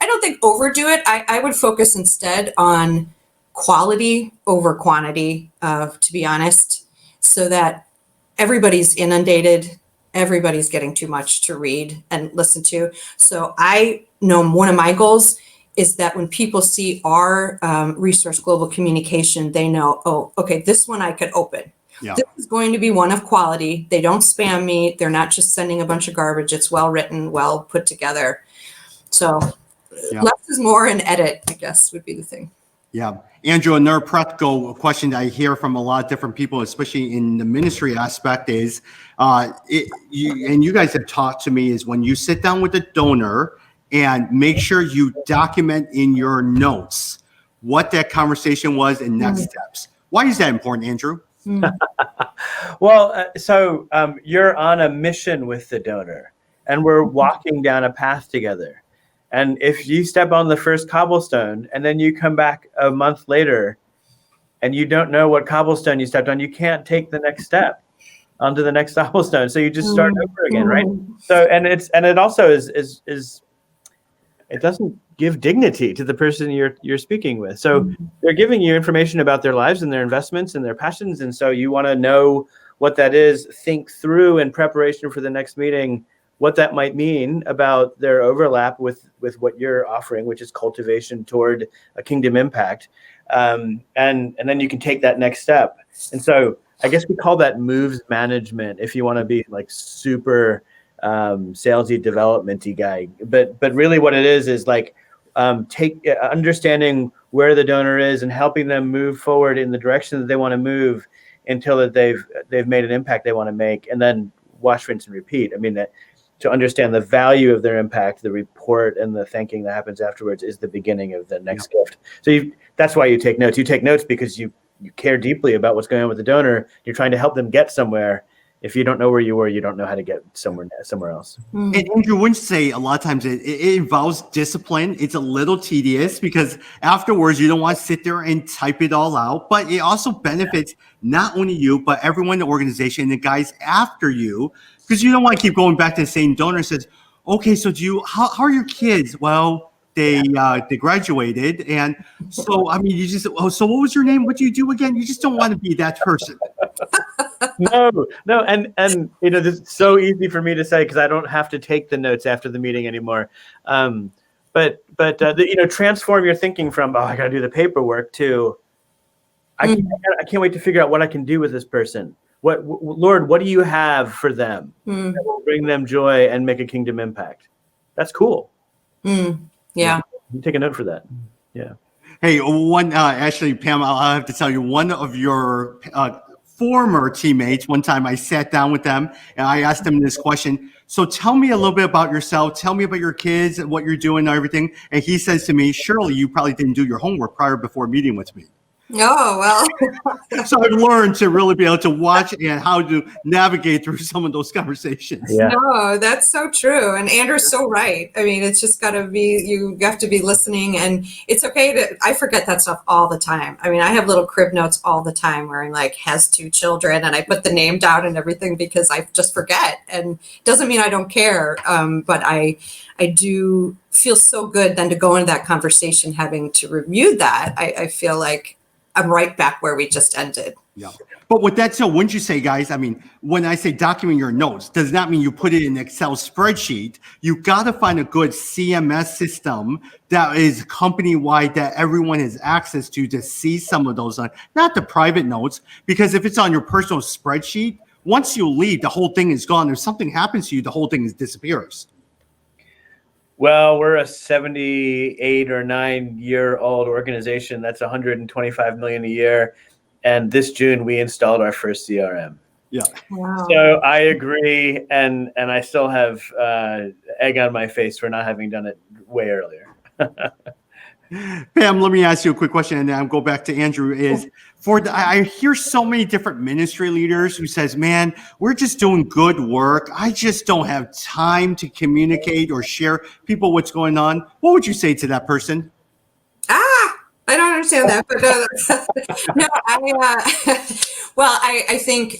Speaker 3: I don't think overdo it. I would focus instead on quality over quantity, to be honest, so that everybody's inundated, everybody's getting too much to read and listen to. So I know one of my goals is that when people see our Research Global communication, they know, oh, okay, this one I could open. Yeah. This is going to be one of quality. They don't spam me. They're not just sending a bunch of garbage. It's well written, well put together. So less is more, and edit, I guess, would be the thing.
Speaker 1: Yeah. Andrew, another practical question that I hear from a lot of different people, especially in the ministry aspect, is, you guys have talked to me, is when you sit down with a donor and make sure you document in your notes what that conversation was and next steps. Why is that important, Andrew?
Speaker 2: Well, so you're on a mission with the donor, and we're walking down a path together. And if you step on the first cobblestone and then you come back a month later and you don't know what cobblestone you stepped on, you can't take the next step onto the next cobblestone. So you just start over again, right? So it also is it doesn't give dignity to the person you're speaking with. So they're giving you information about their lives and their investments and their passions. And so you want to know what that is, think through in preparation for the next meeting, what that might mean about their overlap with what you're offering, which is cultivation toward a kingdom impact. And then you can take that next step. And so I guess we call that moves management if you want to be like super salesy, development-y guy. But really what it is like understanding where the donor is and helping them move forward in the direction that they want to move until that they've made an impact they want to make, and then wash, rinse, and repeat. I mean, to understand the value of their impact, the report and the thanking that happens afterwards is the beginning of the next gift. So that's why you take notes. You take notes because you care deeply about what's going on with the donor. You're trying to help them get somewhere. If you don't know where you were, you don't know how to get somewhere else.
Speaker 1: And Andrew, wouldn't say a lot of times it involves discipline. It's a little tedious because afterwards you don't want to sit there and type it all out, but it also benefits not only you, but everyone in the organization and the guys after you, because you don't want to keep going back to the same donor says, okay, so how are your kids? Well, they graduated. And so, I mean, so what was your name? What do you do again? You just don't want to be that person.
Speaker 2: No. And this is so easy for me to say because I don't have to take the notes after the meeting anymore. But transform your thinking from, I got to do the paperwork to, I can't wait to figure out what I can do with this person. Lord, what do you have for them that will bring them joy and make a kingdom impact? That's cool.
Speaker 3: Yeah.
Speaker 2: You take a note for that. Yeah.
Speaker 1: Hey, actually, Pam, I'll have to tell you, one of your former teammates, one time I sat down with them and I asked them this question. So tell me a little bit about yourself. Tell me about your kids and what you're doing and everything. And he says to me, surely you probably didn't do your homework before meeting with me.
Speaker 3: Oh, well.
Speaker 1: So I've learned to really be able to watch and how to navigate through some of those conversations.
Speaker 2: Yeah.
Speaker 3: No, that's so true. And Andrew's so right. I mean, it's just got to be, you have to be listening, and it's okay I forget that stuff all the time. I mean, I have little crib notes all the time where I'm like, has 2 children, and I put the name down and everything because I just forget. And it doesn't mean I don't care. But I do feel so good then to go into that conversation, having to review that. I feel like I'm right back where we just ended.
Speaker 1: Yeah. But with that, so wouldn't you say, guys, I mean, when I say document your notes, does not mean you put it in an Excel spreadsheet. You got to find a good CMS system that is company-wide that everyone has access to see some of those, not the private notes, because if it's on your personal spreadsheet, once you leave, the whole thing is gone. If something happens to you, the whole thing disappears.
Speaker 2: Well, we're a 78 or 9-year-old organization. That's 125 million a year. And this June, we installed our first CRM.
Speaker 1: Yeah.
Speaker 3: Wow.
Speaker 2: So I agree. And I still have egg on my face for not having done it way earlier.
Speaker 1: Pam, let me ask you a quick question, and then I'll go back to Andrew. I hear so many different ministry leaders who says, man, we're just doing good work. I just don't have time to communicate or share people what's going on. What would you say to that person?
Speaker 3: I don't understand that, but no, I think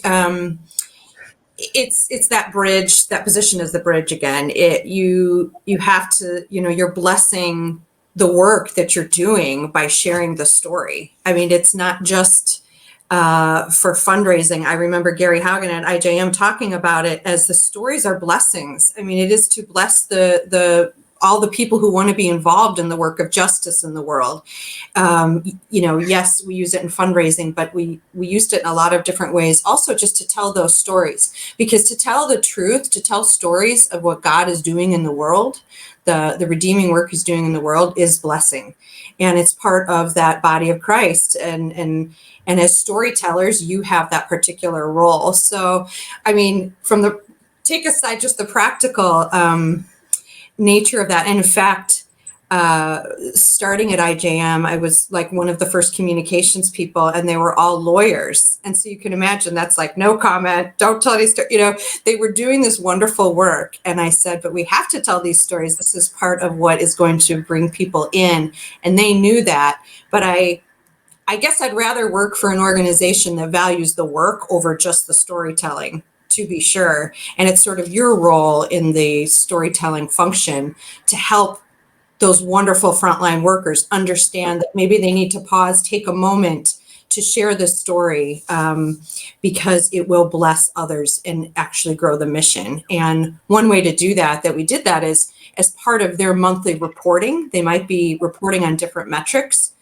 Speaker 3: it's that bridge, that position as the bridge again. You have to, you're blessing the work that you're doing by sharing the story. I mean, it's not just for fundraising. I remember Gary Haugen at IJM talking about it as the stories are blessings. I mean, it is to bless all the people who want to be involved in the work of justice in the world. Yes, we use it in fundraising, but we used it in a lot of different ways. Also, just to tell those stories, because to tell the truth, to tell stories of what God is doing in the world, the redeeming work he's doing in the world is blessing. And it's part of that body of Christ. And as storytellers, you have that particular role. So, I mean, take aside just the practical nature of that. And in fact, starting at IJM, I was like one of the first communications people, and they were all lawyers. And so you can imagine that's like, no comment, don't tell any story. They were doing this wonderful work. And I said, but we have to tell these stories. This is part of what is going to bring people in. And they knew that. But I guess I'd rather work for an organization that values the work over just the storytelling, to be sure. And it's sort of your role in the storytelling function to help those wonderful frontline workers understand that maybe they need to pause, take a moment to share this story because it will bless others and actually grow the mission. And one way to do that we did that is as part of their monthly reporting. They might be reporting on different metrics.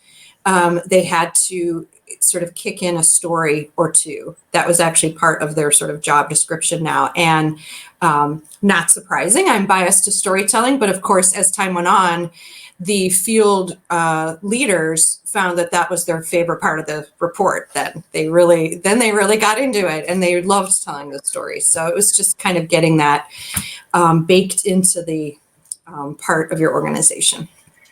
Speaker 3: They had to sort of kick in a story or two. That was actually part of their sort of job description now. And not surprising, I'm biased to storytelling, but of course, as time went on, the field leaders found that was their favorite part of the report. That they really got into it, and they loved telling the story. So it was just kind of getting that baked into the part of your organization.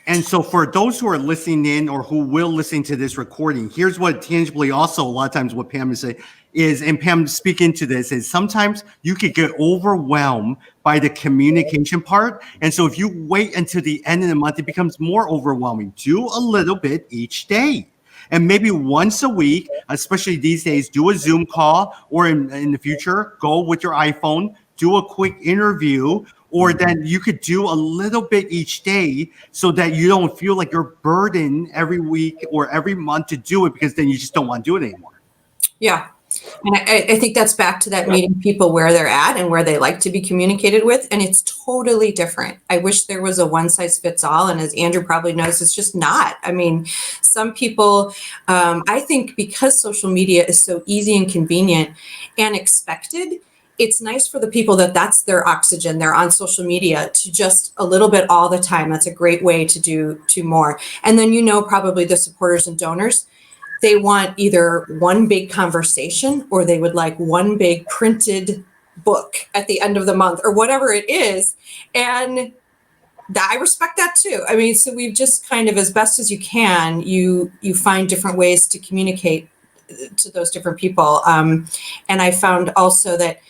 Speaker 1: And so for those who are listening in or who will listen to this recording, here's what tangibly also a lot of times what Pam is saying is, and Pam speak into this, is sometimes you could get overwhelmed by the communication part. And so if you wait until the end of the month, it becomes more overwhelming. Do a little bit each day. And maybe once a week, especially these days, do a Zoom call, or in the future, go with your iPhone, do a quick interview, or then you could do a little bit each day so that you don't feel like you're burdened every week or every month to do it, because then you just don't want to do it anymore.
Speaker 3: Yeah. And I think that's back to that meeting people where they're at and where they like to be communicated with. And it's totally different. I wish there was a one size fits all. And as Andrew probably knows, it's just not. I mean, some people, I think because social media is so easy and convenient and expected, it's nice for the people that's their oxygen. They're on social media to just a little bit all the time. That's a great way to do more. And then, probably the supporters and donors, they want either one big conversation or they would like one big printed book at the end of the month or whatever it is. And I respect that too. I mean, so we've just kind of, as best as you can, you find different ways to communicate to those different people. And I found also that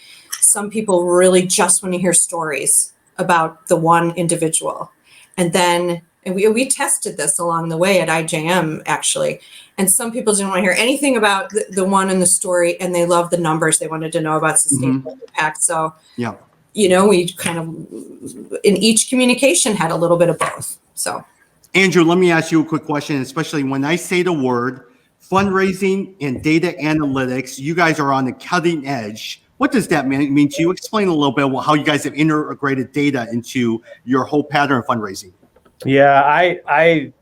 Speaker 3: some people really just want to hear stories about the one individual. And we tested this along the way at IJM, actually. And some people didn't want to hear anything about the one in the story, and they loved the numbers. They wanted to know about sustainable impact. So,
Speaker 1: yeah,
Speaker 3: we kind of, in each communication, had a little bit of both. So,
Speaker 1: Andrew, let me ask you a quick question, especially when I say the word fundraising and data analytics, you guys are on the cutting edge. What does that mean to you? Explain a little bit about how you guys have integrated data into your whole pattern of fundraising.
Speaker 2: Yeah, I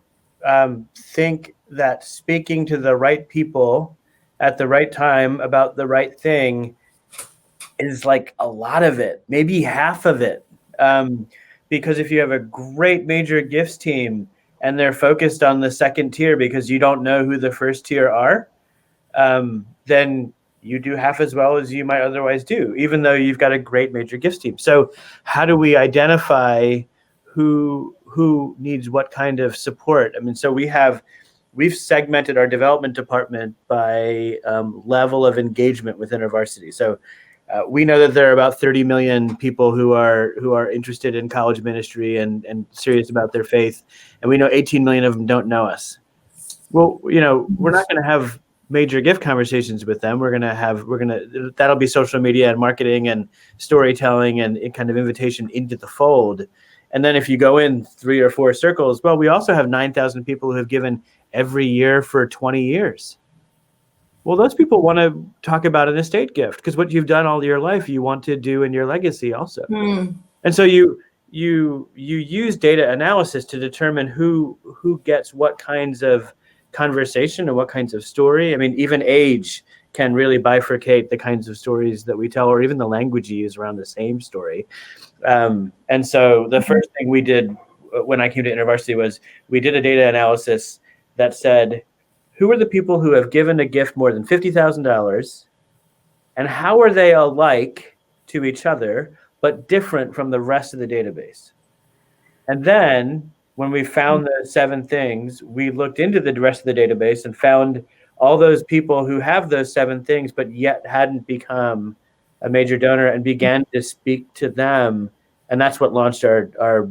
Speaker 2: think that speaking to the right people at the right time about the right thing is like a lot of it, maybe half of it. Because if you have a great major gifts team and they're focused on the second tier because you don't know who the first tier are, then you do half as well as you might otherwise do, even though you've got a great major gifts team. So how do we identify who needs what kind of support? I mean, so we've segmented our development department by level of engagement within our varsity. So we know that there are about 30 million people who are interested in college ministry and serious about their faith. And we know 18 million of them don't know us. Well, we're not going to have major gift conversations with them. That'll be social media and marketing and storytelling and kind of invitation into the fold. And then if you go in 3 or 4 circles, well, we also have 9,000 people who have given every year for 20 years. Well, those people want to talk about an estate gift because what you've done all your life, you want to do in your legacy also. And so you use data analysis to determine who gets what kinds of conversation and what kinds of story. I mean, even age can really bifurcate the kinds of stories that we tell, or even the language you use around the same story. And so the first thing we did when I came to InterVarsity was we did a data analysis that said, who are the people who have given a gift more than $50,000 and how are they alike to each other, but different from the rest of the database? And then when we found the 7 things, we looked into the rest of the database and found all those people who have those 7 things, but yet hadn't become a major donor, and began to speak to them. And that's what launched our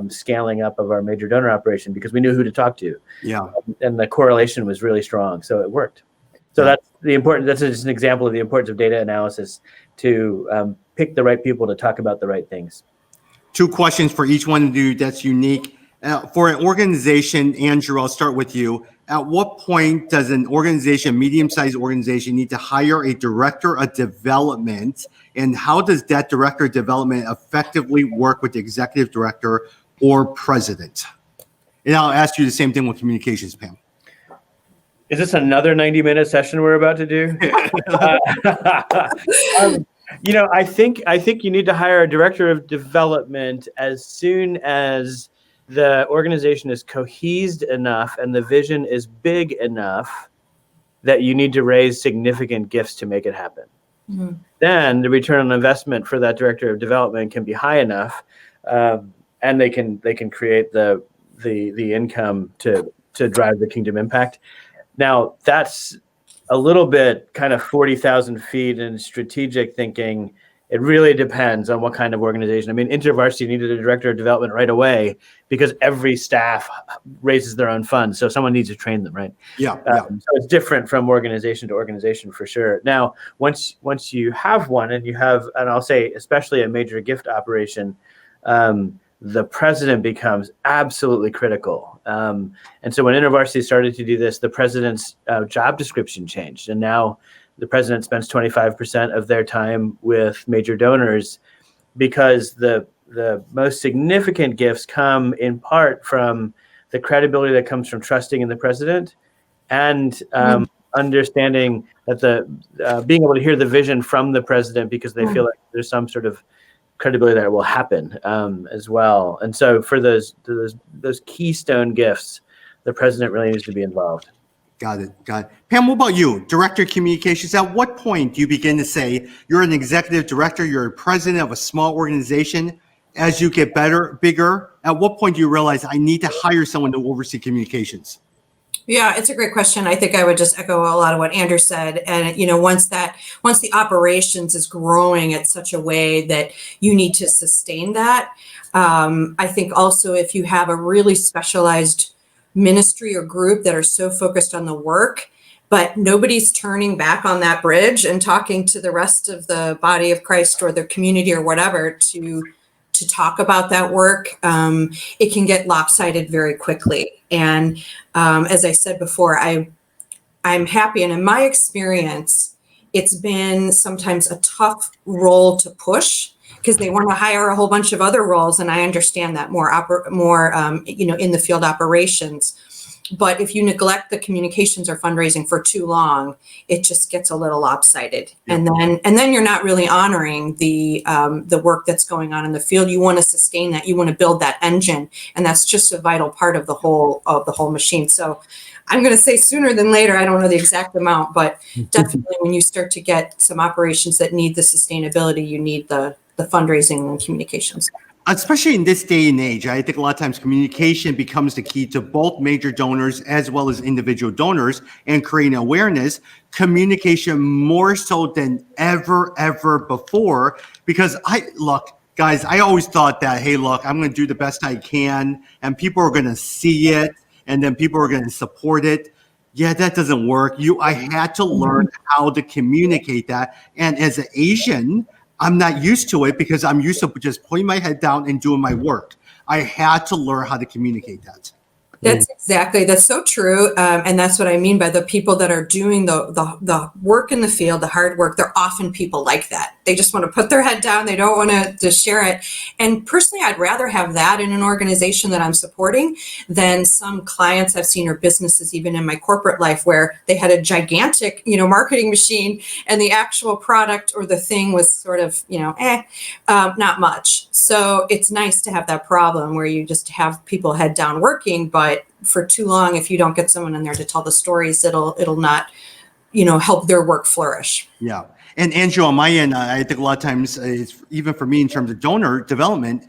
Speaker 2: scaling up of our major donor operation, because we knew who to talk to.
Speaker 1: Yeah.
Speaker 2: And the correlation was really strong. So it worked. So that's just an example of the importance of data analysis to pick the right people to talk about the right things.
Speaker 1: 2 questions for each one of you that's unique. For an organization, Andrew, I'll start with you. at what point does an organization, medium-sized organization, need to hire a director of development? And how does that director of development effectively work with the executive director or president? And I'll ask you the same thing with communications, Pam.
Speaker 2: Is this another 90-minute session we're about to do? I think you need to hire a director of development as soon as the organization is cohesed enough and the vision is big enough that you need to raise significant gifts to make it happen. Mm-hmm. Then the return on investment for that director of development can be high enough, and they can create the income to drive the kingdom impact. Now that's a little bit kind of 40,000 feet in strategic thinking. It really depends on what kind of organization. I mean, InterVarsity needed a director of development right away because every staff raises their own funds. So someone needs to train them, right?
Speaker 1: Yeah.
Speaker 2: So it's different from organization to organization for sure. Now, once you have one and I'll say especially a major gift operation, the president becomes absolutely critical. And so when InterVarsity started to do this, the president's job description changed. And now the president spends 25% of their time with major donors because the most significant gifts come in part from the credibility that comes from trusting in the president and understanding that being able to hear the vision from the president because they feel like there's some sort of credibility that will happen as well. And so for those keystone gifts, the president really needs to be involved.
Speaker 1: Got it. Pam, what about you? Director of Communications, at what point do you begin to say you're an executive director, you're a president of a small organization? As you get bigger, at what point do you realize I need to hire someone to oversee communications?
Speaker 3: Yeah, it's a great question. I think I would just echo a lot of what Andrew said. And, once the operations is growing at such a way that you need to sustain that, I think also if you have a really specialized ministry or group that are so focused on the work, but nobody's turning back on that bridge and talking to the rest of the body of Christ or the community or whatever to talk about that work, it can get lopsided very quickly. And as I said before, I'm happy. And in my experience, it's been sometimes a tough role to push because they want to hire a whole bunch of other roles. And I understand that more in the field operations. But if you neglect the communications or fundraising for too long, it just gets a little lopsided. Yeah. And then you're not really honoring the work that's going on in the field. You want to sustain that. You want to build that engine, and that's just a vital part of the whole machine. So I'm going to say sooner than later. I don't know the exact amount, but definitely when you start to get some operations that need the sustainability, you need the fundraising and communications.
Speaker 1: Especially in this day and age, I think a lot of times communication becomes the key to both major donors as well as individual donors and creating awareness. Communication more so than ever before, because guys, I always thought that, hey, look, I'm going to do the best I can and people are going to see it and then people are going to support it. Yeah, that doesn't work. I had to learn how to communicate that. And as an Asian, I'm not used to it because I'm used to just putting my head down and doing my work. I had to learn how to communicate that.
Speaker 3: That's so true. And that's what I mean by the people that are doing the work in the field, the hard work. They're often people like that. They just want to put their head down. They don't want to share it. And personally, I'd rather have that in an organization that I'm supporting than some clients I've seen or businesses, even in my corporate life, where they had a gigantic, marketing machine and the actual product or the thing was sort of, not much. So it's nice to have that problem where you just have people head down working, but for too long, if you don't get someone in there to tell the stories, it'll not, help their work flourish.
Speaker 1: Yeah. And Andrew, on my end, I think a lot of times, it's even for me in terms of donor development,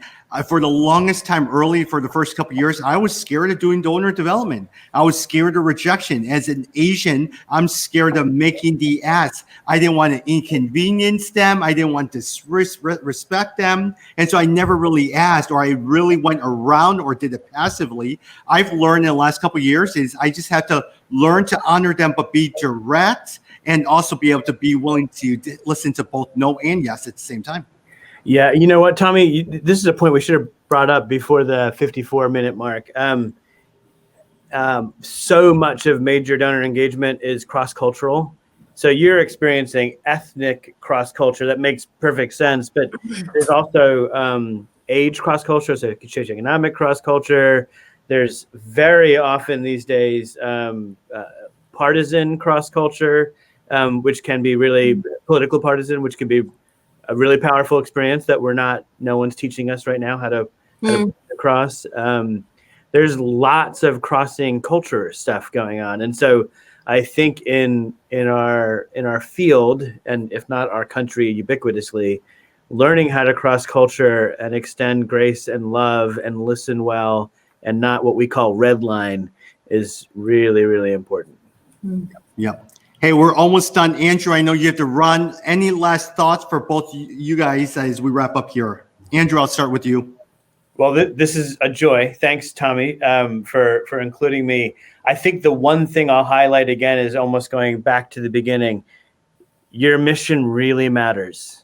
Speaker 1: for the longest time early for the first couple of years, I was scared of doing donor development. I was scared of rejection. As an Asian, I'm scared of making the ask. I didn't want to inconvenience them. I didn't want to disrespect them. And so I never really asked, or I really went around or did it passively. I've learned in the last couple of years is I just have to learn to honor them, but be direct and also be able to be willing to listen to both no and yes at the same time.
Speaker 2: Yeah, you know what, Tommy? This is a point we should have brought up before the 54-minute mark. so much of major donor engagement is cross-cultural. So you're experiencing ethnic cross-culture. That makes perfect sense, but there's also age cross-culture, so socioeconomic cross-culture. There's very often these days partisan cross-culture, which can be really political partisan, which can be a really powerful experience that no one's teaching us right now how to cross. There's lots of crossing culture stuff going on. And so I think in our field, and if not our country ubiquitously, learning how to cross culture and extend grace and love and listen well and not what we call red line is really, really important.
Speaker 1: Yep. Hey, we're almost done. Andrew, I know you have to run. Any last thoughts for both you guys as we wrap up here? Andrew, I'll start with you.
Speaker 2: Well, this is a joy. Thanks, Tommy, for including me. I think the one thing I'll highlight again is almost going back to the beginning. Your mission really matters.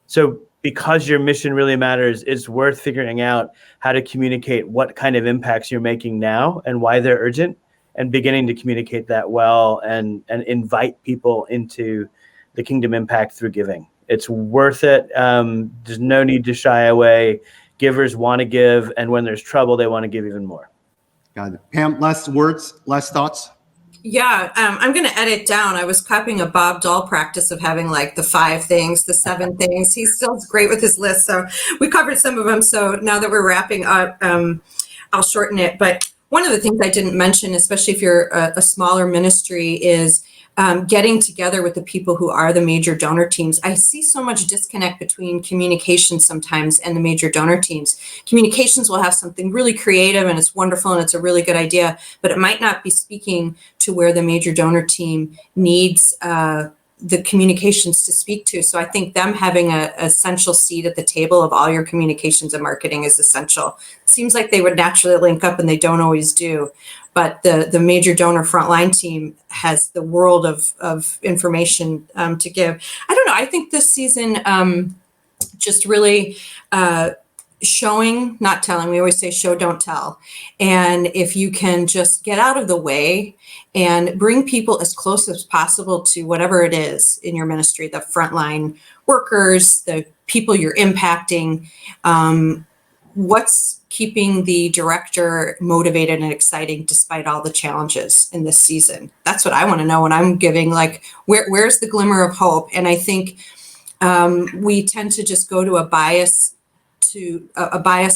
Speaker 2: So because your mission really matters, it's worth figuring out how to communicate what kind of impacts you're making now and why they're urgent, and beginning to communicate that well and invite people into the kingdom impact through giving. It's worth it. There's no need to shy away. Givers want to give, and when there's trouble, they want to give even more.
Speaker 1: Got it. Pam, last words, last thoughts?
Speaker 3: Yeah, I'm going to edit down. I was copying a Bob Dahl practice of having like the 5 things, the 7 things. He's still great with his list. So we covered some of them. So now that we're wrapping up, I'll shorten it. But one of the things I didn't mention, especially if you're a smaller ministry, is getting together with the people who are the major donor teams. I see so much disconnect between communications sometimes and the major donor teams. Communications will have something really creative and it's wonderful and it's a really good idea, but it might not be speaking to where the major donor team needs the communications to speak to. So I think them having a essential seat at the table of all your communications and marketing is essential. It seems like they would naturally link up and they don't always do. But the major donor frontline team has the world of information to give. I don't know. I think this season just really showing, not telling. We always say show, don't tell. And if you can just get out of the way and bring people as close as possible to whatever it is in your ministry, the frontline workers, the people you're impacting, what's keeping the director motivated and exciting despite all the challenges in this season? That's what I want to know when I'm giving, like, where's the glimmer of hope? And I think we tend to just go to a bias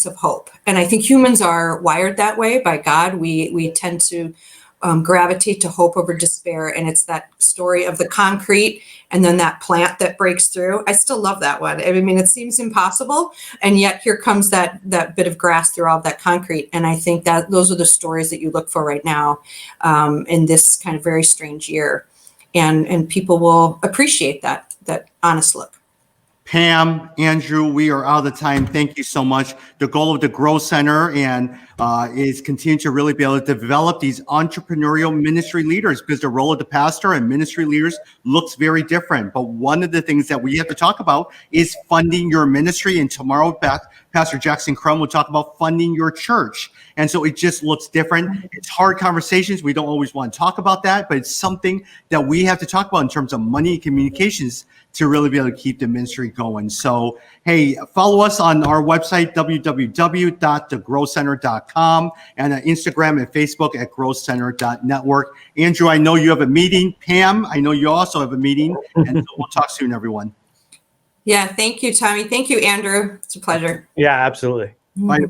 Speaker 3: of hope. And I think humans are wired that way by God. We tend to gravitate to hope over despair. And it's that story of the concrete and then that plant that breaks through. I still love that one. I mean, it seems impossible. And yet here comes that bit of grass through all of that concrete. And I think that those are the stories that you look for right now in this kind of very strange year. And people will appreciate that honest look.
Speaker 1: Pam, Andrew, we are out of time. Thank you so much. The goal of the Grow Center is continue to really be able to develop these entrepreneurial ministry leaders, because the role of the pastor and ministry leaders looks very different. But one of the things that we have to talk about is funding your ministry. And tomorrow, Pastor Jackson Crum will talk about funding your church. And so it just looks different. It's hard conversations. We don't always want to talk about that, but it's something that we have to talk about in terms of money and communications to really be able to keep the ministry going. So, hey, follow us on our website, www.thegrowcenter.com, and on Instagram and Facebook at growcenter.network. Andrew, I know you have a meeting. Pam, I know you also have a meeting. And so we'll talk soon, everyone.
Speaker 3: Yeah, thank you, Tommy. Thank you, Andrew. It's a pleasure.
Speaker 2: Yeah, absolutely.
Speaker 1: Bye, everyone.